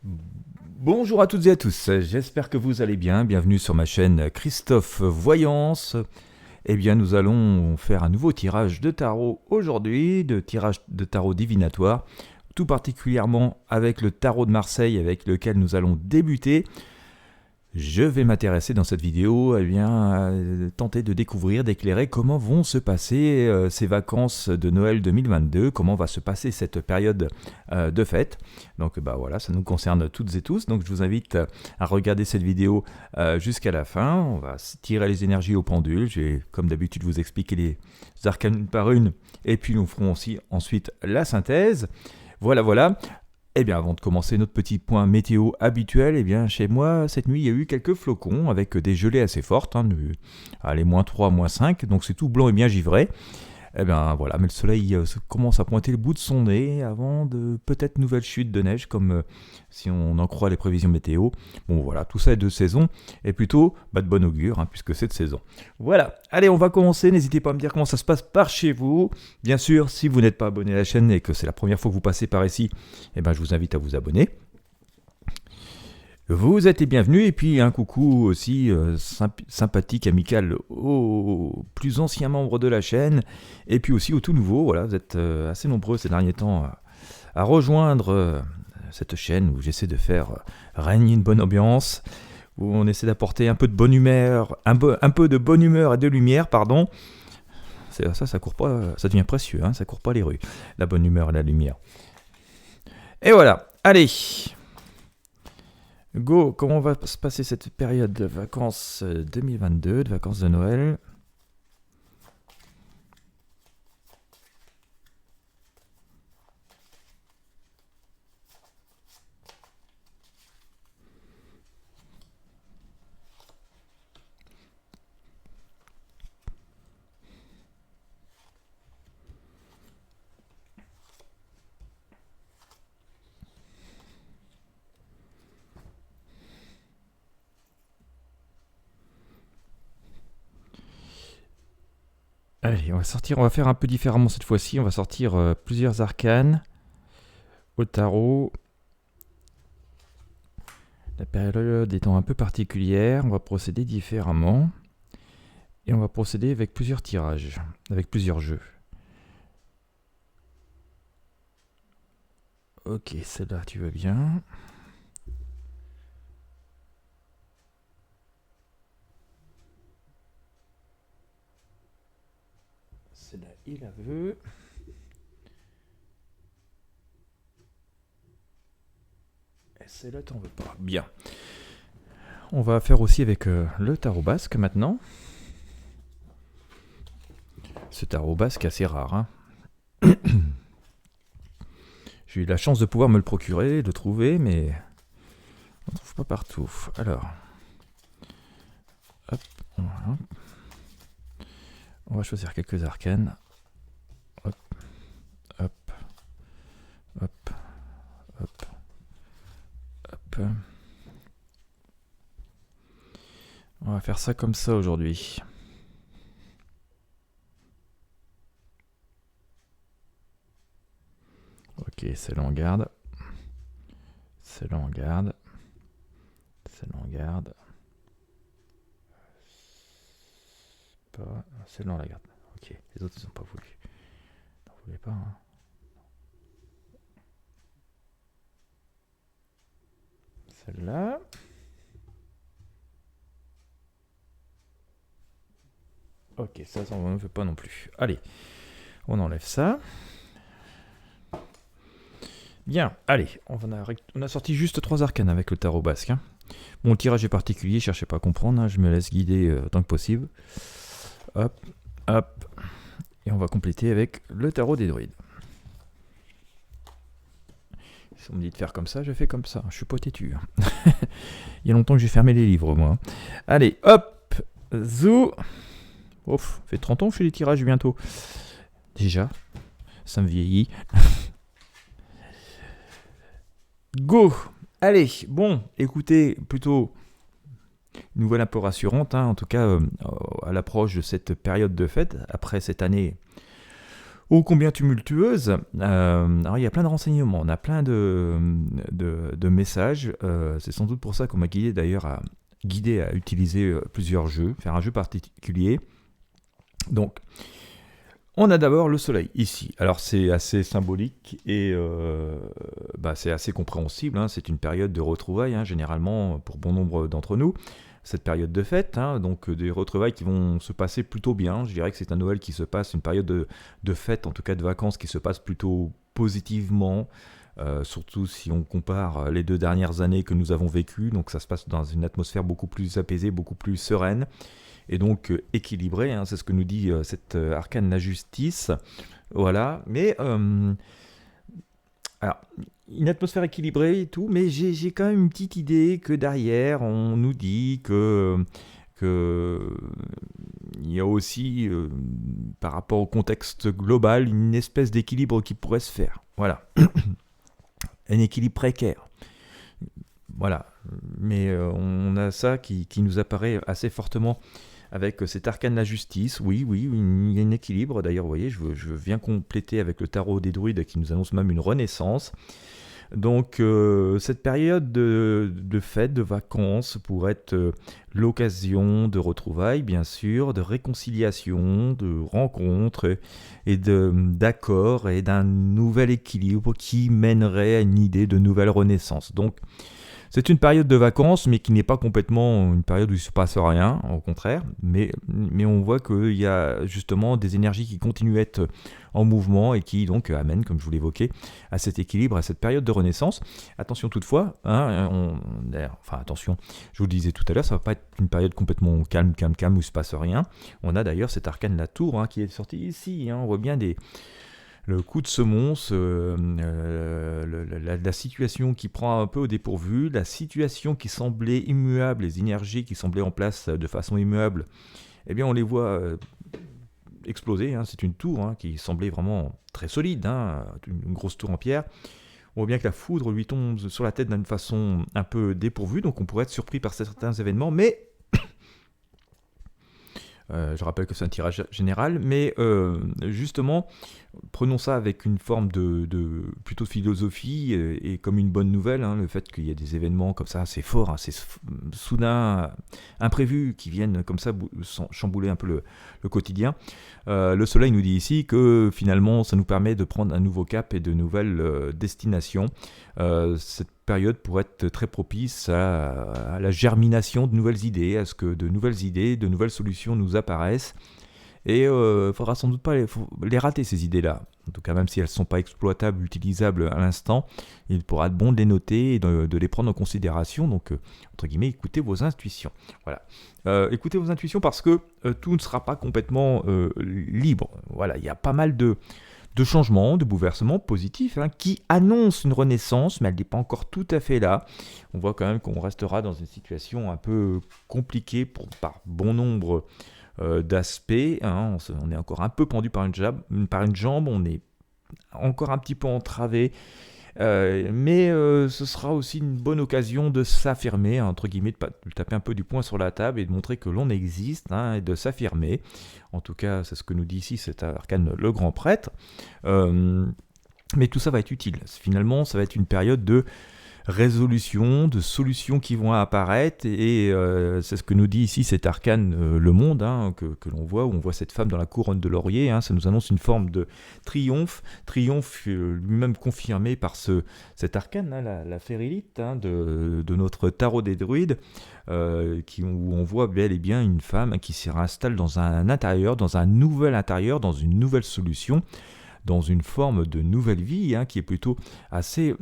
Bonjour à toutes et à tous, j'espère que vous allez bien. Bienvenue sur ma chaîne Christophe Voyance. Eh bien, nous allons faire un nouveau tirage de tarot aujourd'hui, de tirage de tarot divinatoire, tout particulièrement avec le tarot de Marseille avec lequel nous allons débuter. Je vais m'intéresser dans cette vidéo à tenter de découvrir, d'éclairer comment vont se passer ces vacances de Noël 2022, comment va se passer cette période de fête. Donc voilà, ça nous concerne toutes et tous, donc je vous invite à regarder cette vidéo jusqu'à la fin. On va tirer les énergies au pendule, je vais comme d'habitude vous expliquer les arcanes une par une, et puis nous ferons aussi ensuite la synthèse. Voilà. Eh bien, avant de commencer notre petit point météo habituel, eh bien, chez moi, cette nuit, il y a eu quelques flocons avec des gelées assez fortes, allez, -3, -5, donc c'est tout blanc et bien givré. Eh bien, voilà, mais le soleil commence à pointer le bout de son nez avant de peut-être nouvelles chutes de neige, comme si on en croit les prévisions météo. Bon, voilà, tout ça est de saison, et plutôt de bon augure, puisque c'est de saison. Voilà, allez, on va commencer. N'hésitez pas à me dire comment ça se passe par chez vous. Bien sûr, si vous n'êtes pas abonné à la chaîne et que c'est la première fois que vous passez par ici, eh ben, je vous invite à vous abonner. Vous êtes les bienvenus, et puis un coucou aussi sympathique, amical aux plus anciens membres de la chaîne, et puis aussi aux tout nouveaux. Voilà, vous êtes assez nombreux ces derniers temps à rejoindre cette chaîne où j'essaie de faire régner une bonne ambiance, où on essaie d'apporter un peu de bonne humeur, un peu de bonne humeur et de lumière, pardon. Ça court pas, ça devient précieux, ça court pas les rues, la bonne humeur et la lumière. Et voilà, allez. Go, comment va se passer cette période de vacances 2022, de vacances de Noël? Allez, on va faire un peu différemment cette fois-ci. On va sortir plusieurs arcanes au tarot. La période étant un peu particulière, on va procéder différemment. Et on va procéder avec plusieurs tirages, avec plusieurs jeux. Ok, celle-là, tu veux bien. Celle-là, il la veut. Et celle-là, t'en veux pas. Bien. On va faire aussi avec le tarot basque maintenant. Ce tarot basque assez rare. J'ai eu la chance de pouvoir me le procurer, de le trouver, mais on ne trouve pas partout. Alors, hop, voilà. On va choisir quelques arcanes. Hop, hop, hop, hop, hop. On va faire ça comme ça aujourd'hui. Ok, celle-là on garde. Celle-là on garde. Celle-là on garde. Celle-là on la garde. Ok, les autres ils n'ont pas voulu. N'en voulez pas, Celle-là. Ok, ça on ne veut pas non plus. Allez, on enlève ça. Bien, allez, on a sorti juste 3 arcanes avec le tarot basque. Bon, le tirage est particulier, cherchez pas à comprendre, je me laisse guider tant que possible. Hop, hop, et on va compléter avec le tarot des druides. Si on me dit de faire comme ça, je fais comme ça, je suis pas têtu. Il y a longtemps que j'ai fermé les livres, moi. Allez, hop, zou. Ouf, fait 30 ans que je fais les tirages bientôt. Déjà, ça me vieillit. Go! Allez, bon, écoutez, plutôt une nouvelle un peu rassurante, en tout cas à l'approche de cette période de fête, après cette année ô combien tumultueuse. Alors il y a plein de renseignements, on a plein de messages. C'est sans doute pour ça qu'on m'a guidé d'ailleurs à utiliser plusieurs jeux, faire un jeu particulier. Donc, on a d'abord le soleil ici. Alors c'est assez symbolique et c'est assez compréhensible. Hein. C'est une période de retrouvailles, hein, généralement pour bon nombre d'entre nous. Cette période de fête, hein, donc des retrouvailles qui vont se passer plutôt bien. Je dirais que c'est un Noël qui se passe, une période de fête, en tout cas de vacances, qui se passe plutôt positivement. Surtout si on compare les 2 dernières années que nous avons vécues. Donc ça se passe dans une atmosphère beaucoup plus apaisée, beaucoup plus sereine. Et donc équilibrée, hein, c'est ce que nous dit cet arcane la justice. Voilà, mais alors, une atmosphère équilibrée et tout, mais j'ai quand même une petite idée que derrière, on nous dit que il y a aussi, par rapport au contexte global, une espèce d'équilibre qui pourrait se faire. Voilà, un équilibre précaire. Voilà, mais on a ça qui nous apparaît assez fortement avec cet arcane de la justice. Oui, il y a un équilibre. D'ailleurs, vous voyez, je viens compléter avec le tarot des druides qui nous annonce même une renaissance. Donc, cette période de fête, de vacances, pourrait être l'occasion de retrouvailles, bien sûr, de réconciliation, de rencontres et d'accords et d'un nouvel équilibre qui mènerait à une idée de nouvelle renaissance. Donc, c'est une période de vacances, mais qui n'est pas complètement une période où il ne se passe rien, au contraire. Mais on voit qu'il y a justement des énergies qui continuent à être en mouvement et qui donc amènent, comme je vous l'évoquais, à cet équilibre, à cette période de renaissance. Attention toutefois, attention, je vous le disais tout à l'heure, ça ne va pas être une période complètement calme où il ne se passe rien. On a d'ailleurs cet arcane la tour qui est sorti ici. On voit bien le coup de semonce, la situation qui prend un peu au dépourvu, la situation qui semblait immuable, les énergies qui semblaient en place de façon immuable, eh bien on les voit exploser. C'est une tour qui semblait vraiment très solide, une grosse tour en pierre. On voit bien que la foudre lui tombe sur la tête d'une façon un peu dépourvue, donc on pourrait être surpris par certains événements, mais je rappelle que c'est un tirage général, mais justement, prenons ça avec une forme plutôt de philosophie et comme une bonne nouvelle, le fait qu'il y ait des événements comme ça assez forts, assez soudains, imprévus, qui viennent comme ça chambouler un peu le quotidien. Le soleil nous dit ici que finalement, ça nous permet de prendre un nouveau cap et de nouvelles destinations. Cette période pourrait être très propice à la germination de nouvelles idées, à ce que de nouvelles idées, de nouvelles solutions nous apparaissent. Et il ne faudra sans doute pas les rater, ces idées-là. En tout cas, même si elles ne sont pas exploitables, utilisables à l'instant, il pourra être bon de les noter et de les prendre en considération. Donc, entre guillemets, écoutez vos intuitions. Voilà. Écoutez vos intuitions parce que tout ne sera pas complètement libre. Voilà, il y a pas mal de changements, de bouleversements positifs qui annoncent une renaissance, mais elle n'est pas encore tout à fait là. On voit quand même qu'on restera dans une situation un peu compliquée par bon nombre d'aspects. On est encore un peu pendu par une jambe, on est encore un petit peu entravé. Mais ce sera aussi une bonne occasion de s'affirmer, entre guillemets, de taper un peu du poing sur la table et de montrer que l'on existe et de s'affirmer. En tout cas, c'est ce que nous dit ici cet arcane le grand prêtre. Mais tout ça va être utile. Finalement, ça va être une période de résolution, de solutions qui vont apparaître et c'est ce que nous dit ici cet arcane le monde que l'on voit, où on voit cette femme dans la couronne de laurier. Ça nous annonce une forme de triomphe lui-même confirmé par cet arcane, la férilite de notre tarot des druides, où on voit bel et bien une femme qui s'y installe dans un intérieur, dans un nouvel intérieur, dans une nouvelle solution, dans une forme de nouvelle vie qui est plutôt assez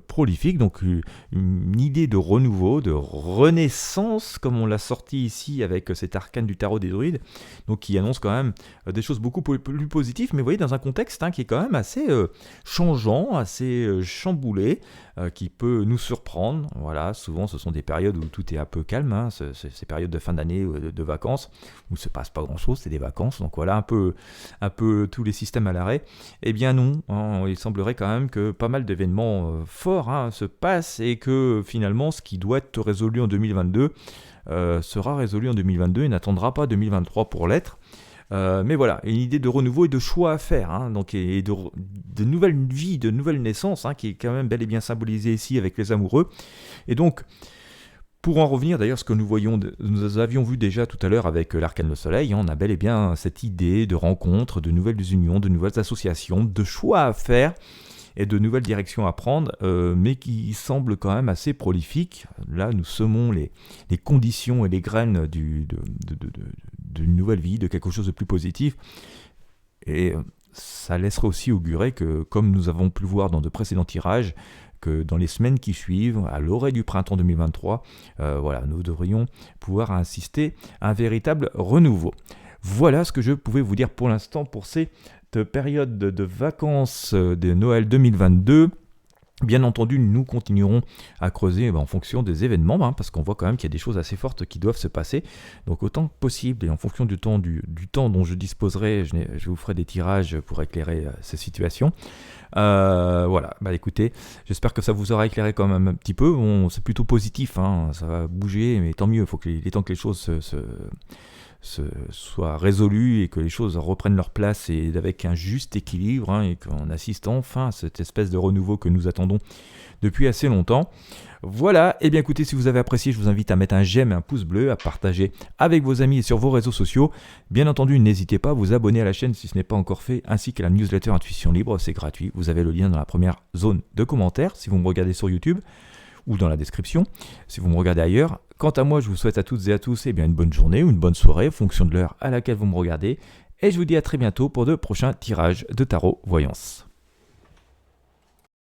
prolifique. Donc une idée de renouveau, de renaissance, comme on l'a sorti ici avec cet arcane du tarot des druides, donc qui annonce quand même des choses beaucoup plus positives, mais vous voyez, dans un contexte qui est quand même assez changeant, assez chamboulé, qui peut nous surprendre. Voilà, souvent ce sont des périodes où tout est un peu calme, ces périodes de fin d'année, de vacances, où il ne se passe pas grand-chose, c'est des vacances, donc voilà, un peu tous les systèmes à l'arrêt. Eh bien non, il semblerait quand même que pas mal d'événements forts se passent et que finalement ce qui doit être résolu en 2022 sera résolu en 2022 et n'attendra pas 2023 pour l'être. Mais voilà, une idée de renouveau et de choix à faire, hein, donc, et de nouvelles vies, de nouvelles naissances, hein, qui est quand même bel et bien symbolisée ici avec les amoureux. Et donc, pour en revenir d'ailleurs, ce que nous avions vu déjà tout à l'heure avec l'arcane de soleil, hein, on a bel et bien cette idée de rencontres, de nouvelles unions, de nouvelles associations, de choix à faire et de nouvelles directions à prendre, mais qui semblent quand même assez prolifiques. Là, nous semons les conditions et les graines d'une nouvelle vie, de quelque chose de plus positif. Et ça laisserait aussi augurer que, comme nous avons pu le voir dans de précédents tirages, que dans les semaines qui suivent, à l'orée du printemps 2023, voilà, nous devrions pouvoir assister à un véritable renouveau. Voilà ce que je pouvais vous dire pour l'instant pour cette période de vacances de Noël 2022. Bien entendu, nous continuerons à creuser en fonction des événements, hein, parce qu'on voit quand même qu'il y a des choses assez fortes qui doivent se passer. Donc autant que possible, et en fonction du temps dont je disposerai, je vous ferai des tirages pour éclairer ces situations. Voilà, écoutez, j'espère que ça vous aura éclairé quand même un petit peu. Bon, c'est plutôt positif, hein, ça va bouger, mais tant mieux, il est temps que les choses soient résolues et que les choses reprennent leur place et avec un juste équilibre, hein, et qu'on assiste enfin à cette espèce de renouveau que nous attendons depuis assez longtemps. Voilà, et bien écoutez, si vous avez apprécié, je vous invite à mettre un j'aime et un pouce bleu, à partager avec vos amis et sur vos réseaux sociaux. Bien entendu, n'hésitez pas à vous abonner à la chaîne si ce n'est pas encore fait, ainsi qu'à la newsletter Intuition Libre, c'est gratuit. Vous avez le lien dans la première zone de commentaires si vous me regardez sur YouTube, ou dans la description si vous me regardez ailleurs. Quant à moi, je vous souhaite à toutes et à tous une bonne journée ou une bonne soirée en fonction de l'heure à laquelle vous me regardez, et je vous dis à très bientôt pour de prochains tirages de tarot voyance.